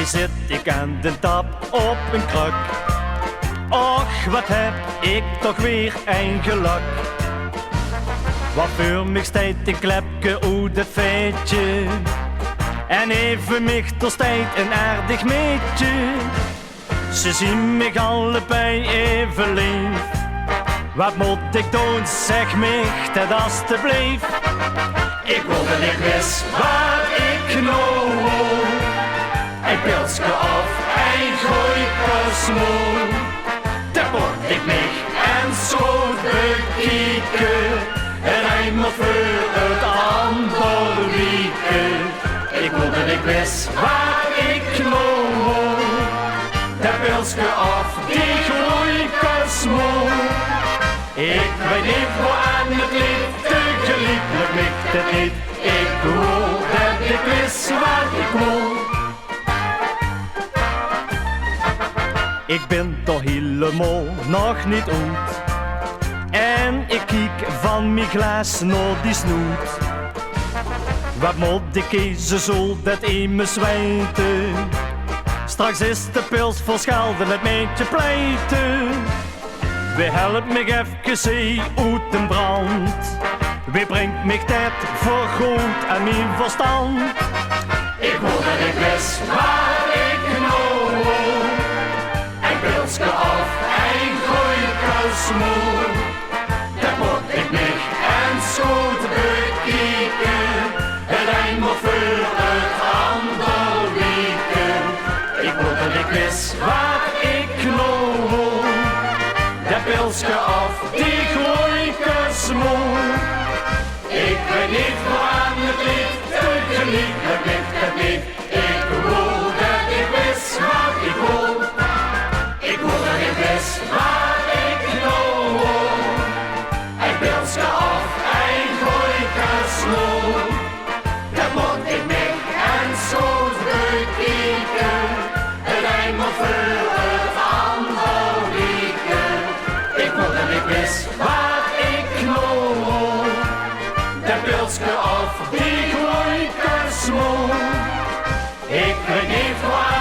Nu zit ik aan de tap op een kruk. Och, wat heb ik toch weer een geluk. Wat voor mij staat een klepke uit het veetje. En even michtels tijd een aardig meetje. Ze zien mij allebei even lief. Wat moet ik doen, zeg mij dat alstublieft. Ik wil dat ik wist waar ik nou woon. Een pilsje of een groeikesmoel. Daar moet ik mij en zo bekijken. En eenmaal voor het ander wieken. Ik wil dat ik wist waar ik nou woon. Dat pilsje of die groeikesmoel. Ik weet niet waar aan het ligt, te gelieflijk ligt het niet. Ik wil dat ik wist waar ik woon. Ik ben toch helemaal nog niet oud. En ik kijk van mijn glas naar die snoet. Wat moet ik kiezen zodat in me zwijten? Straks is de pils vol schelden het meentje pleiten. Wie helpt me even uit de brand? Wie brengt me tijd voor goed aan mijn verstand? Ik wil dat ik wist waar ik nou woon. Een pilsje of een groeikesmoel. Dat moet ik mij en zo bekijken. Het eenmaal voor het ander wieken. Ik wil dat ik wist waar ik nou woon. Dat pilsje of die groeikesmoel. Ik weet niet waar het ligt, te gelieflijk ligt het niet. Ik wil dat ik wist waar ik woon. Ik wil dat ik wist waar ik nou woon. Een pilsje of een groeikesmoel. Dat moet ik mij en zo bekijken. Het eenmaal voor het ander wieken. Ik wil dat ik wist waar ik nou woon. Dat pilsje of die groeikesmoel. Ik weet niet waar